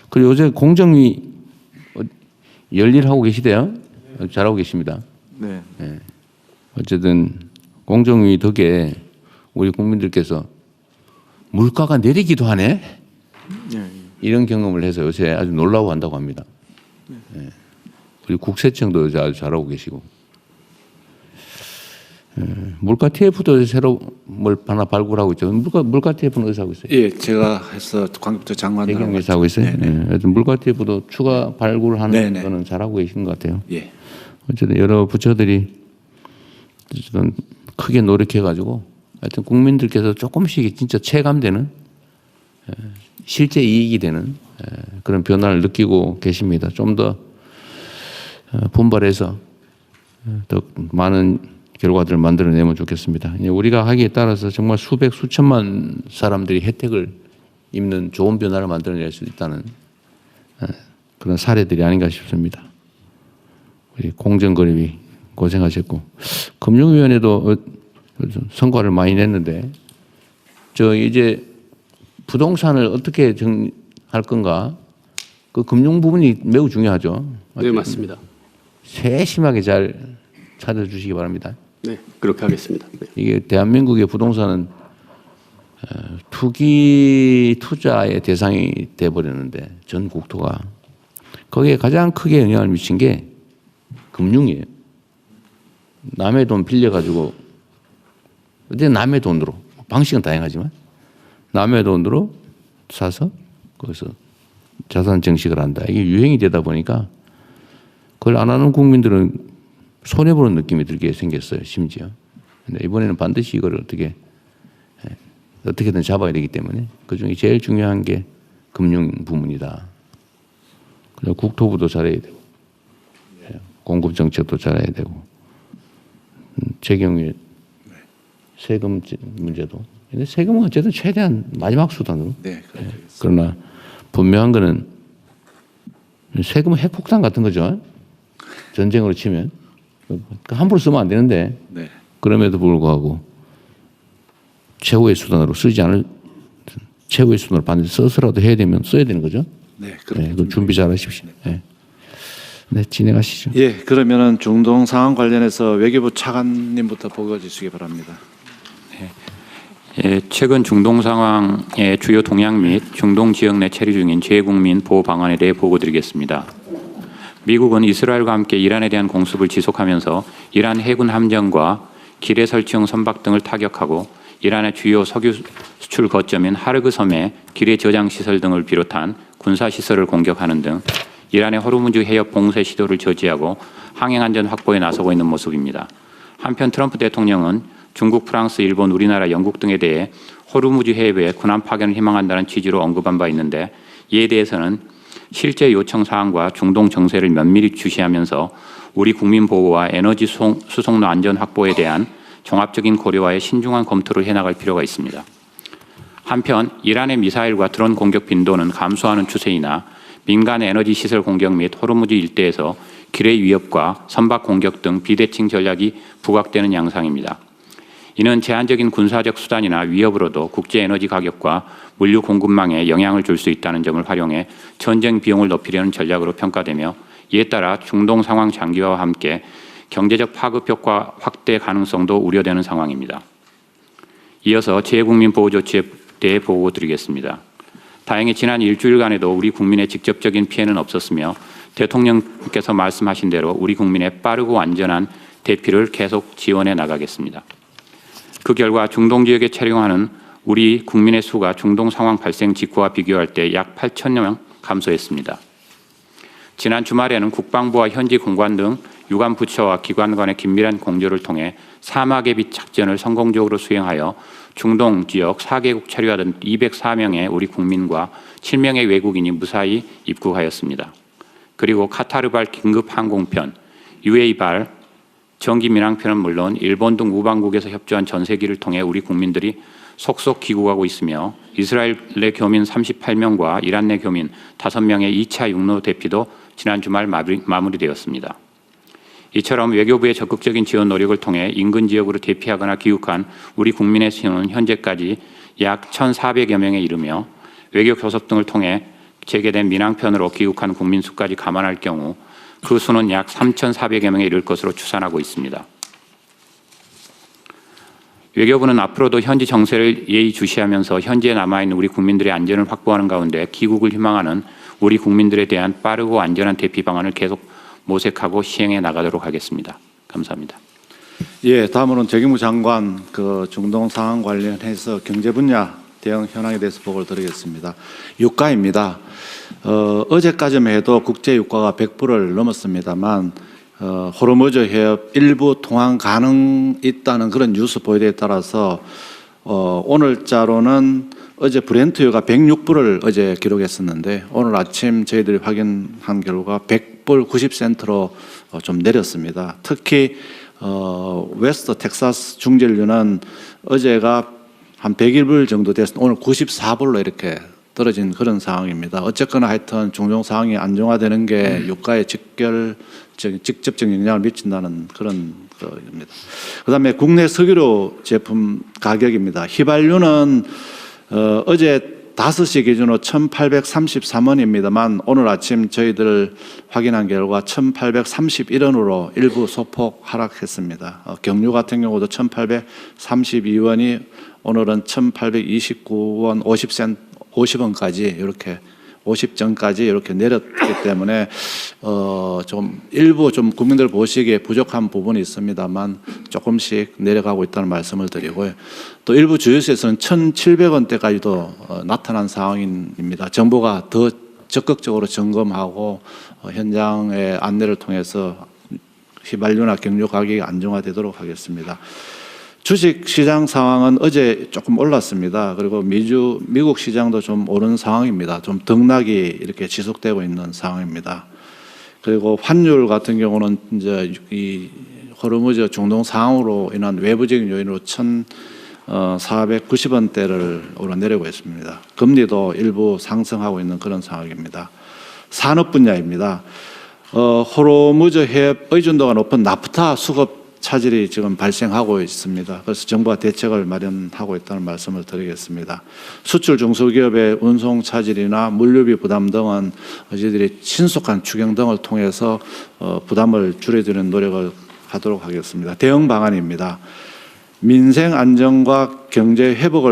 그리고 요새 공정위 열일하고 계시대요. 잘하고 계십니다. 네. 예. 어쨌든 공정위 덕에 우리 국민들께서 물가가 내리기도 하네. 네. 이런 경험을 해서 요새 아주 놀라워한다고 합니다. 예. 그리고 국세청도 요새 아주 잘하고 계시고. 물가 TF도 새로 뭘 하나 발굴하고 있죠. 물가 TF는 어디서 하고 있어요? 예, 제가 해서 광복절 장관으로 대경에서 하고 있어요. 네. 하여튼 물가 TF도 추가 발굴하는 네네. 거는 잘하고 계신 것 같아요. 예. 어쨌든 여러 부처들이 어쨌든 크게 노력해가지고 하여튼 국민들께서 조금씩 진짜 체감되는 실제 이익이 되는 그런 변화를 느끼고 계십니다. 좀 더 분발해서 더 많은 결과들을 만들어내면 좋겠습니다. 우리가 하기에 따라서 정말 수백 수천만 사람들이 혜택을 입는 좋은 변화를 만들어낼 수 있다는 그런 사례들이 아닌가 싶습니다. 우리 공정거래위 고생하셨고 금융위원회도 성과를 많이 냈는데 저 이제 부동산을 어떻게 정할 건가 그 금융 부분이 매우 중요하죠. 네, 맞습니다. 세심하게 잘 찾아주시기 바랍니다. 네, 그렇게 하겠습니다. 네. 이게 대한민국의 부동산은 투기 투자의 대상이 돼버렸는데 전 국토가 거기에 가장 크게 영향을 미친 게 금융이에요. 남의 돈 빌려가지고 어제 남의 돈으로 방식은 다양하지만 남의 돈으로 사서 거기서 자산 증식을 한다. 이게 유행이 되다 보니까 그걸 안 하는 국민들은 손해보는 느낌이 들게 생겼어요. 심지어. 근데 이번에는 반드시 이걸 어떻게든 잡아야 되기 때문에 그중에 제일 중요한 게 금융 부문이다. 그리고 국토부도 잘해야 되고 공급 정책도 잘해야 되고 제 경우에 세금 문제도. 근데 세금은 어쨌든 최대한 마지막 수단으로. 네. 그러나 분명한 거는 세금은 핵폭탄 같은 거죠. 전쟁으로 치면 함부로 쓰면 안 되는데 네. 그럼에도 불구하고 최후의 수단으로 쓰지 않을 최후의 수단으로 반드시 써서라도 해야 되면 써야 되는 거죠. 네. 네, 그 준비 잘 하십시오. 네. 네, 진행하시죠. 예, 그러면은 중동 상황 관련해서 외교부 차관님부터 보고해 주시기 바랍니다. 예, 최근 중동 상황의 주요 동향 및 중동 지역 내 체류 중인 재국민 보호 방안에 대해 보고드리겠습니다. 미국은 이스라엘과 함께 이란에 대한 공습을 지속하면서 이란 해군 함정과 기뢰 설치용 선박 등을 타격하고 이란의 주요 석유 수출 거점인 하르그 섬의 기뢰 저장 시설 등을 비롯한 군사 시설을 공격하는 등 이란의 호르무즈 해협 봉쇄 시도를 저지하고 항행 안전 확보에 나서고 있는 모습입니다. 한편 트럼프 대통령은 중국, 프랑스, 일본, 우리나라, 영국 등에 대해 호르무즈 해협에 군함 파견을 희망한다는 취지로 언급한 바 있는데 이에 대해서는 실제 요청 사항과 중동 정세를 면밀히 주시하면서 우리 국민 보호와 에너지 수송로 안전 확보에 대한 종합적인 고려와의 신중한 검토를 해나갈 필요가 있습니다. 한편 이란의 미사일과 드론 공격 빈도는 감소하는 추세이나 민간 에너지 시설 공격 및 호르무즈 일대에서 기뢰 위협과 선박 공격 등 비대칭 전략이 부각되는 양상입니다. 이는 제한적인 군사적 수단이나 위협으로도 국제 에너지 가격과 물류 공급망에 영향을 줄 수 있다는 점을 활용해 전쟁 비용을 높이려는 전략으로 평가되며 이에 따라 중동 상황 장기화와 함께 경제적 파급 효과 확대 가능성도 우려되는 상황입니다. 이어서 재국민 보호 조치에 대해 보고드리겠습니다. 다행히 지난 일주일간에도 우리 국민의 직접적인 피해는 없었으며 대통령께서 말씀하신 대로 우리 국민의 빠르고 안전한 대피를 계속 지원해 나가겠습니다. 그 결과 중동 지역에 체류하는 우리 국민의 수가 중동 상황 발생 직후와 비교할 때 약 8,000여 명 감소했습니다. 지난 주말에는 국방부와 현지 공관 등 유관 부처와 기관 간의 긴밀한 공조를 통해 사막의 빛 작전을 성공적으로 수행하여 중동 지역 4개국 체류하던 204명의 우리 국민과 7명의 외국인이 무사히 입국하였습니다. 그리고 카타르발 긴급 항공편, UA발 정기 민항편은 물론 일본 등 우방국에서 협조한 전세기를 통해 우리 국민들이 속속 귀국하고 있으며 이스라엘 내 교민 38명과 이란 내 교민 5명의 2차 육로 대피도 지난 주말 마무리되었습니다. 이처럼 외교부의 적극적인 지원 노력을 통해 인근 지역으로 대피하거나 귀국한 우리 국민의 수는 현재까지 약 1,400여 명에 이르며 외교 교섭 등을 통해 재개된 민항편으로 귀국한 국민 수까지 감안할 경우 그 수는 약 3,400여 명에 이를 것으로 추산하고 있습니다. 외교부는 앞으로도 현지 정세를 예의주시하면서 현지에 남아있는 우리 국민들의 안전을 확보하는 가운데 귀국을 희망하는 우리 국민들에 대한 빠르고 안전한 대피 방안을 계속 모색하고 시행해 나가도록 하겠습니다. 감사합니다. 예, 다음으로는 재경무 장관 그 중동 상황 관련해서 경제 분야 대응 현황에 대해서 보고를 드리겠습니다. 유가입니다. 어제까지만 해도 국제 유가가 100불을 넘었습니다만 호르무즈 해협 일부 통항 가능 있다는 그런 뉴스 보도에 따라서 오늘자로는 어제 브렌트유가 106불을 어제 기록했었는데 오늘 아침 저희들이 확인한 결과 100불 90센트로 좀 내렸습니다. 특히 웨스트 텍사스 중진유는 어제가 한 101불 정도 됐을 때 오늘 94불로 이렇게 떨어진 그런 상황입니다. 어쨌거나 하여튼 중동 상황이 안정화되는 게 유가에 직접적인 영향을 미친다는 그런 겁니다. 그다음에 국내 석유로 제품 가격입니다. 휘발유는 어제 5시 기준으로 1,833원입니다만 오늘 아침 저희들 확인한 결과 1,831원으로 일부 소폭 하락했습니다. 경유 같은 경우도 1,832원이 오늘은 1,829원 50원까지 이렇게 50전까지 이렇게 내렸기 때문에 좀 일부 좀 국민들 보시기에 부족한 부분이 있습니다만 조금씩 내려가고 있다는 말씀을 드리고요. 또 일부 주유소에서는 1,700원대까지도 나타난 상황입니다. 정부가 더 적극적으로 점검하고 현장의 안내를 통해서 휘발유나 경유 가격이 안정화되도록 하겠습니다. 주식 시장 상황은 어제 조금 올랐습니다. 그리고 미국 시장도 좀 오른 상황입니다. 좀 등락이 이렇게 지속되고 있는 상황입니다. 그리고 환율 같은 경우는 이제 이 호르무즈 중동 상황으로 인한 외부적인 요인으로 1,490원대를 오르내리고 있습니다. 금리도 일부 상승하고 있는 그런 상황입니다. 산업 분야입니다. 호르무즈 해협 의존도가 높은 나프타 수급 차질이 지금 발생하고 있습니다. 그래서 정부가 대책을 마련하고 있다는 말씀을 드리겠습니다. 수출 중소기업의 운송 차질이나 물류비 부담 등은 저희들이 신속한 추경 등을 통해서 부담을 줄여드리는 노력을 하도록 하겠습니다. 대응 방안입니다. 민생 안정과 경제 회복을